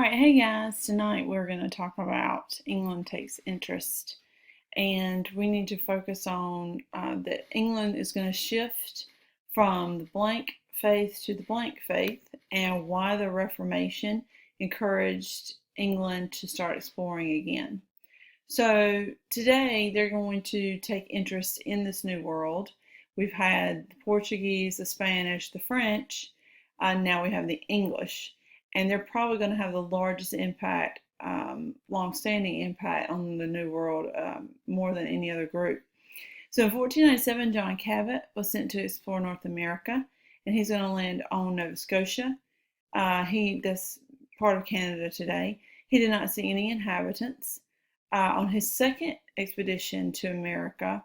Alright, hey guys, tonight we're going to talk about England takes interest, and we need to focus on that England is going to shift from the blank faith to the blank faith, and why the Reformation encouraged England to start exploring again. So today they're going to take interest in this new world. We've had the Portuguese, the Spanish, the French, now we have the English, and they're probably going to have the largest impact, long-standing impact on the New World, more than any other group. So in 1497, John Cabot was sent to explore North America, and he's going to land on Nova Scotia. That's part of Canada today. He did not see any inhabitants. On his second expedition to America,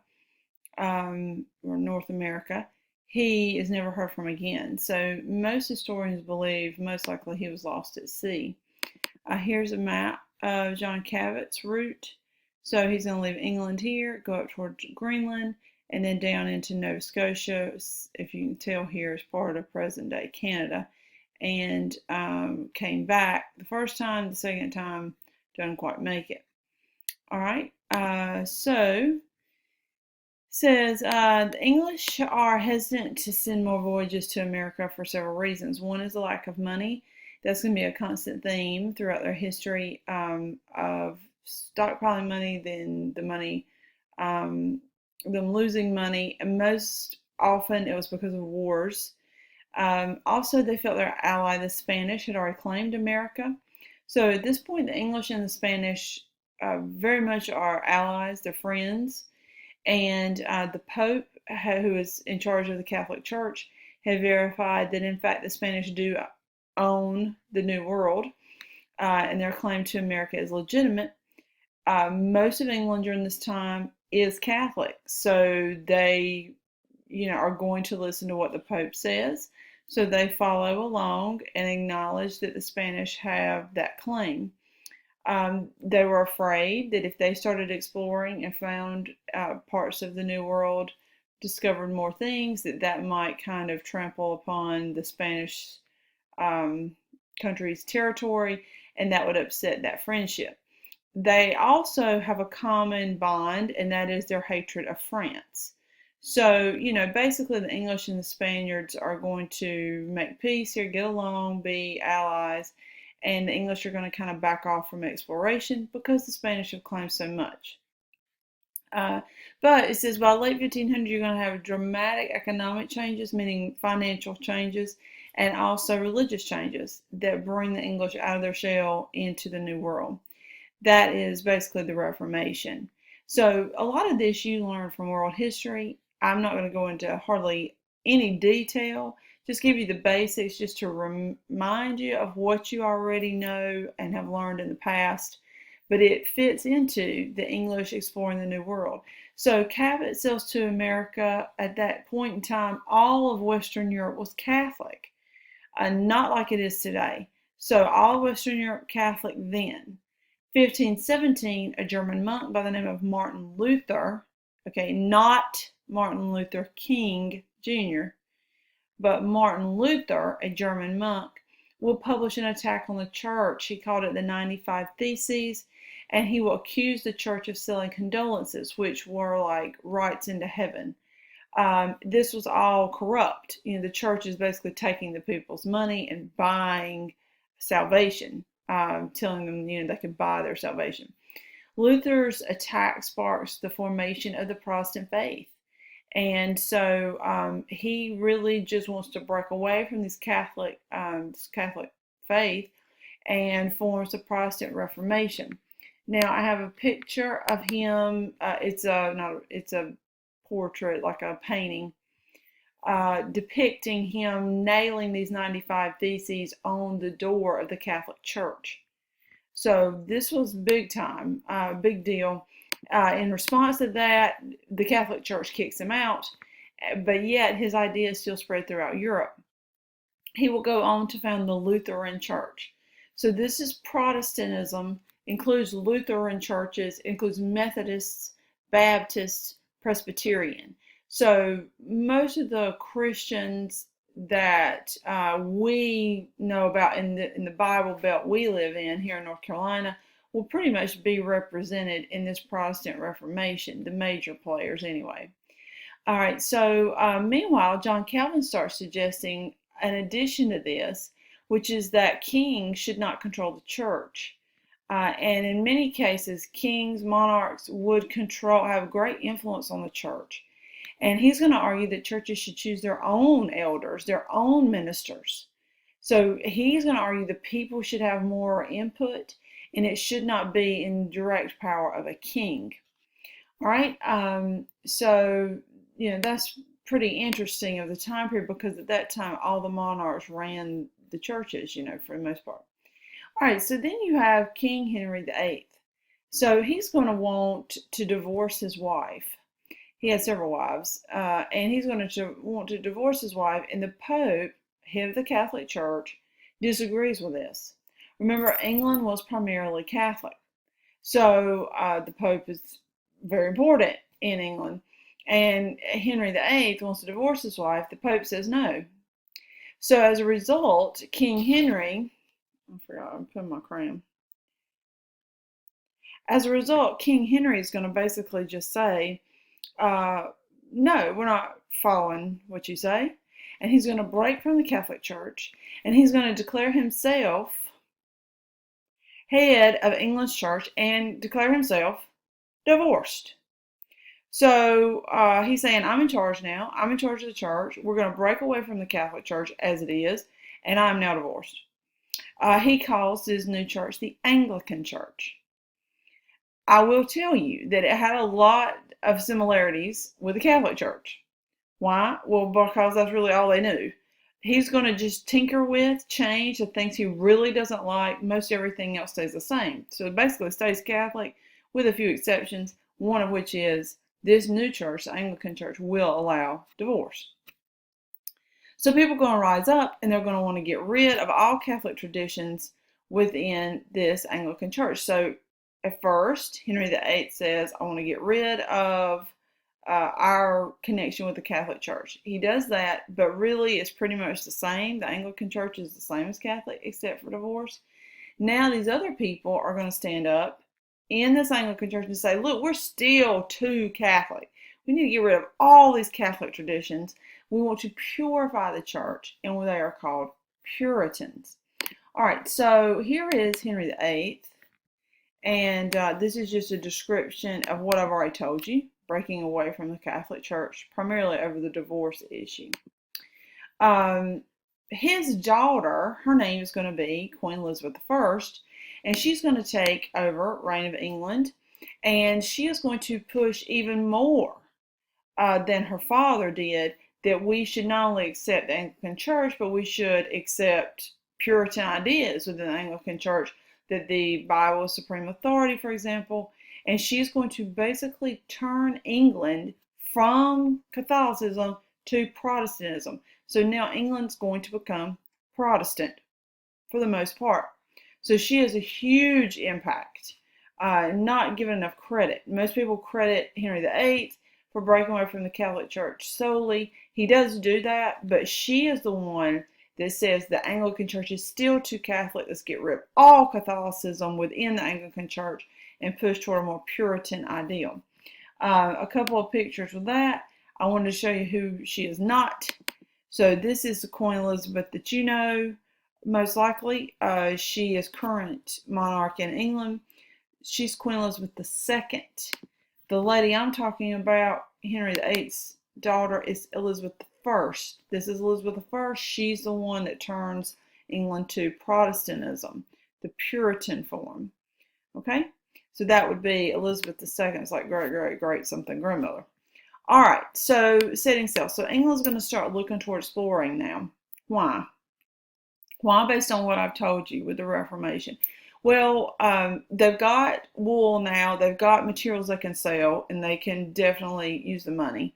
or North America, he is never heard from again. So most historians believe most likely he was lost at sea. Here's a map of John Cabot's route. So he's going to leave England here, go up towards Greenland, and then down into Nova Scotia, if you can tell here, is part of present-day Canada, and came back the first time. The second time didn't quite make it. All right, so says the English are hesitant to send more voyages to America for several reasons. One is the lack of money. That's going to be a constant theme throughout their history, of stockpiling money, then the money, them losing money, and most often it was because of wars. Also, they felt their ally, the Spanish, had already claimed America. So at this point, the English and the Spanish very much are allies, they're friends. And the Pope, who is in charge of the Catholic Church, had verified that in fact the Spanish do own the New World, and their claim to America is legitimate. Most of England during this time is Catholic, so they, are going to listen to what the Pope says. So they follow along and acknowledge that the Spanish have that claim. They were afraid that if they started exploring and found parts of the New World, discovered more things, that might kind of trample upon the Spanish country's territory, and that would upset that friendship. They also have a common bond, and that is their hatred of France. So, basically the English and the Spaniards are going to make peace here, get along, be allies, and the English are going to kind of back off from exploration because the Spanish have claimed so much. But it says by late 1500 you're going to have dramatic economic changes, meaning financial changes, and also religious changes that bring the English out of their shell into the New World. That is basically the Reformation. So a lot of this you learn from world history. I'm not going to go into hardly any detail, just give you the basics just to remind you of what you already know and have learned in the past, but it fits into the English exploring the New World. So Cabot sails to America. At that point in time, all of Western Europe was Catholic, not like it is today. So all of Western Europe Catholic then. 1517, a German monk by the name of Martin Luther, okay, not Martin Luther King Jr., but Martin Luther, a German monk, will publish an attack on the church. He called it the 95 Theses, and he will accuse the church of selling condolences, which were like rights into heaven. This was all corrupt. The church is basically taking the people's money and buying salvation, telling them, they could buy their salvation. Luther's attack sparks the formation of the Protestant faith. And so he really just wants to break away from this Catholic faith and forms the Protestant Reformation. Now I have a picture of him. It's a portrait, like a painting, depicting him nailing these 95 Theses on the door of the Catholic Church. So this was big time, big deal. In response to that, the Catholic Church kicks him out, but yet his ideas still spread throughout Europe. He will go on to found the Lutheran Church. So this is Protestantism, includes Lutheran churches, includes Methodists, Baptists, Presbyterian. So most of the Christians that we know about in the Bible Belt we live in here in North Carolina will pretty much be represented in this Protestant Reformation, the major players anyway. All right, so meanwhile, John Calvin starts suggesting an addition to this, which is that kings should not control the church. And in many cases, kings, monarchs would have great influence on the church. And he's going to argue that churches should choose their own elders, their own ministers. So he's going to argue the people should have more input, and it should not be in direct power of a king. All right, so that's pretty interesting of the time period, because at that time all the monarchs ran the churches, for the most part. All right, so then you have King Henry VIII. So he's going to want to divorce his wife. He had several wives, and he's going to want to divorce his wife, and the Pope, head of the Catholic Church, disagrees with this. Remember, England was primarily Catholic, so the Pope is very important in England, and Henry VIII wants to divorce his wife. The Pope says no. So as a result, King Henry, I forgot, I'm putting my crayon. As a result, King Henry is going to basically just say, no, we're not following what you say. And he's going to break from the Catholic Church, and he's going to declare himself head of England's church and declare himself divorced. So he's saying, I'm in charge now. I'm in charge of the church. We're going to break away from the Catholic Church as it is, and I'm now divorced. He calls his new church the Anglican Church. I will tell you that it had a lot of similarities with the Catholic Church. Why? Well, because that's really all they knew. He's going to just tinker with, change the things he really doesn't like. Most everything else stays the same. So it basically stays Catholic with a few exceptions, one of which is this new church, the Anglican Church, will allow divorce. So people are going to rise up, and they're going to want to get rid of all Catholic traditions within this Anglican Church. So at first, Henry VIII says, I want to get rid of our connection with the Catholic Church. He does that, but really it's pretty much the same. The Anglican Church is the same as Catholic, except for divorce. Now these other people are going to stand up in this Anglican Church and say, look, we're still too Catholic. We need to get rid of all these Catholic traditions. We want to purify the church, and they are called Puritans. All right, so here is Henry VIII, and this is just a description of what I've already told you, breaking away from the Catholic Church, primarily over the divorce issue. His daughter, her name is going to be Queen Elizabeth I, and she's going to take over reign of England, and she is going to push even more than her father did, that we should not only accept the Anglican Church, but we should accept Puritan ideas within the Anglican Church, that the Bible is supreme authority, for example. And she's going to basically turn England from Catholicism to Protestantism. So now England's going to become Protestant for the most part. So she has a huge impact, not given enough credit. Most people credit Henry VIII for breaking away from the Catholic Church solely. He does do that, but she is the one that says the Anglican Church is still too Catholic. Let's get rid of all Catholicism within the Anglican Church and push toward a more Puritan ideal. A couple of pictures with that. I wanted to show you who she is not. So this is the Queen Elizabeth that you know, most likely. She is current monarch in England. She's Queen Elizabeth II. The lady I'm talking about, Henry VIII's daughter, is Elizabeth I. This is Elizabeth I. She's the one that turns England to Protestantism, the Puritan form. Okay? So that would be Elizabeth II. It's like great something grandmother. All right, so setting sail. So England's going to start looking toward exploring now. Why? Why? Based on what I've told you with the Reformation. Well, they've got wool now. They've got materials they can sell, and they can definitely use the money.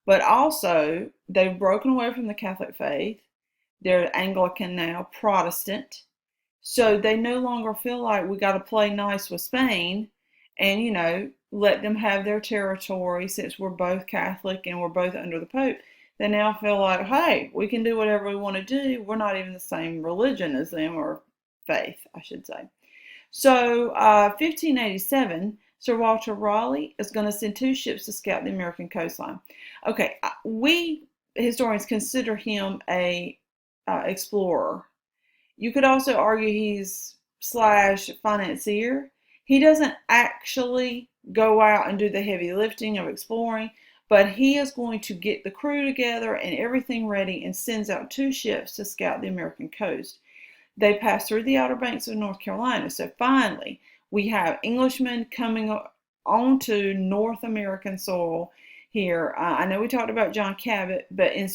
But also, they've broken away from the Catholic faith. They're Anglican now, Protestant. So they no longer feel like we got to play nice with Spain and, let them have their territory, since we're both Catholic and we're both under the Pope. they now feel like, hey, we can do whatever we want to do. We're not even the same religion as them, or faith, I should say. So, 1587, Sir Walter Raleigh is going to send two ships to scout the American coastline. Okay, we historians consider him a explorer. You could also argue he's slash financier. He doesn't actually go out and do the heavy lifting of exploring, but he is going to get the crew together and everything ready and sends out two ships to scout the American coast. They pass through the Outer Banks of North Carolina. So finally, we have Englishmen coming onto North American soil here. I know we talked about John Cabot, but in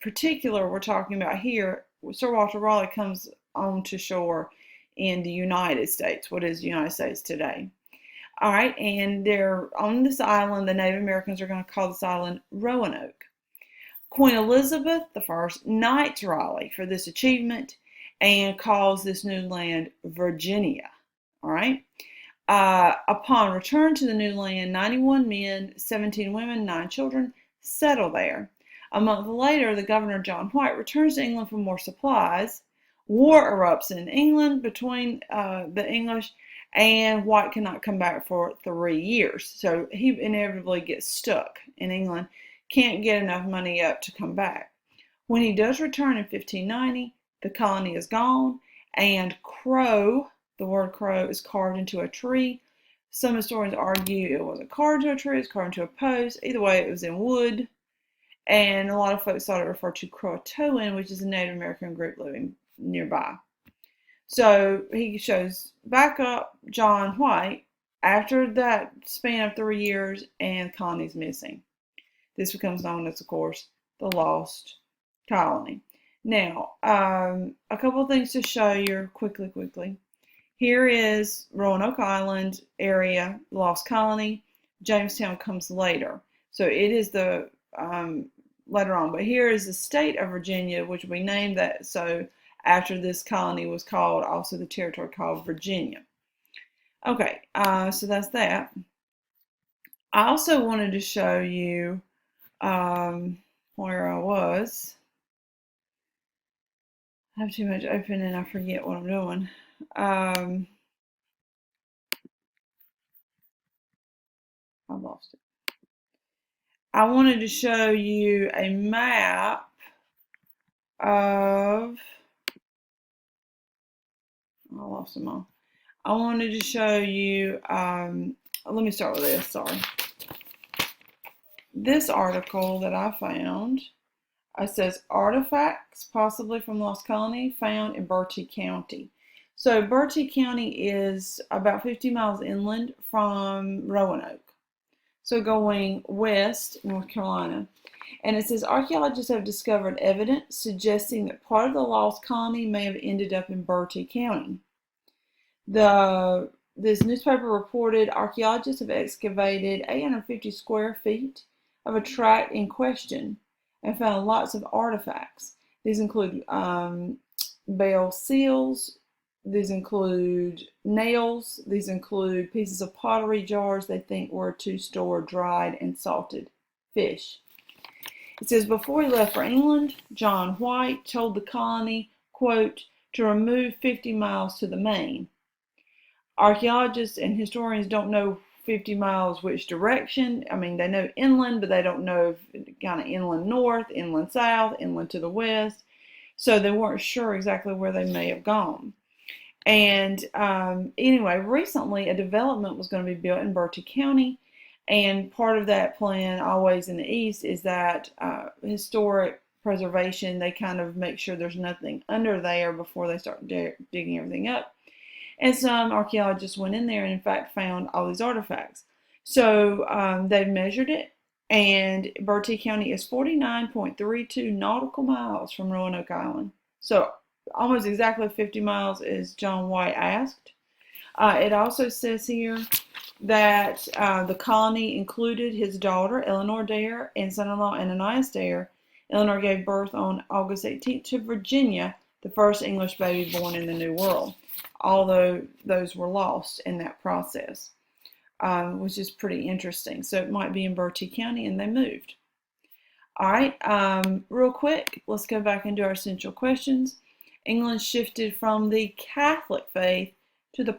particular, we're talking about here, Sir Walter Raleigh comes onto shore in the United States, what is the United States today. All right, and they're on this island. The Native Americans are going to call this island Roanoke. Queen Elizabeth I knights Raleigh for this achievement and calls this new land Virginia. All right. Upon return to the new land, 91 men, 17 women, 9 children settle there. A month later, the governor, John White, returns to England for more supplies. War erupts in England between the English, and White cannot come back for 3 years. So he inevitably gets stuck in England, can't get enough money up to come back. When he does return in 1590, the colony is gone, and crow, the word crow, is carved into a tree. Some historians argue it wasn't carved into a tree, it's carved into a post. Either way, it was in wood, and a lot of folks thought it referred to Croatoan, which is a Native American group living nearby. So he shows back up John White after that span of 3 years, and the colony's missing. This becomes known as, of course, the Lost Colony. Now, a couple of things to show you quickly. Here is Roanoke Island area, Lost Colony. Jamestown comes later. So it is the later on. But here is the state of Virginia, which we named that so after this colony was called, also the territory called Virginia. Okay, so that's that. I also wanted to show you where I was. I have too much open and I forget what I'm doing. I've lost it. I wanted to show you a map of, I lost them all. I wanted to show you, let me start with this, sorry. This article that I found, it says artifacts possibly from Lost Colony found in Bertie County. So Bertie County is about 50 miles inland from Roanoke. So going west, North Carolina. And it says archaeologists have discovered evidence suggesting that part of the Lost Colony may have ended up in Bertie County. This newspaper reported archaeologists have excavated 850 square feet of a tract in question and found lots of artifacts. These include bell seals, these include nails, these include pieces of pottery jars they think were to store dried and salted fish. It says, before he left for England, John White told the colony, quote, to remove 50 miles to the main. Archaeologists and historians don't know 50 miles which direction. I mean, they know inland, but they don't know kind of inland north, inland south, inland to the west. So they weren't sure exactly where they may have gone. And anyway, recently a development was going to be built in Bertie County. And part of that plan, always in the east, is that historic preservation. They kind of make sure there's nothing under there before they start digging everything up. And some archaeologists went in there and, in fact, found all these artifacts. So they've measured it, and Bertie County is 49.32 nautical miles from Roanoke Island. So almost exactly 50 miles, as John White asked. It also says here that the colony included his daughter, Eleanor Dare, and son-in-law, Ananias Dare. Eleanor gave birth on August 18th to Virginia, the first English baby born in the New World, although those were lost in that process, which is pretty interesting. So it might be in Bertie County, and they moved. All right, real quick, let's go back and do our essential questions. England shifted from the Catholic faith to the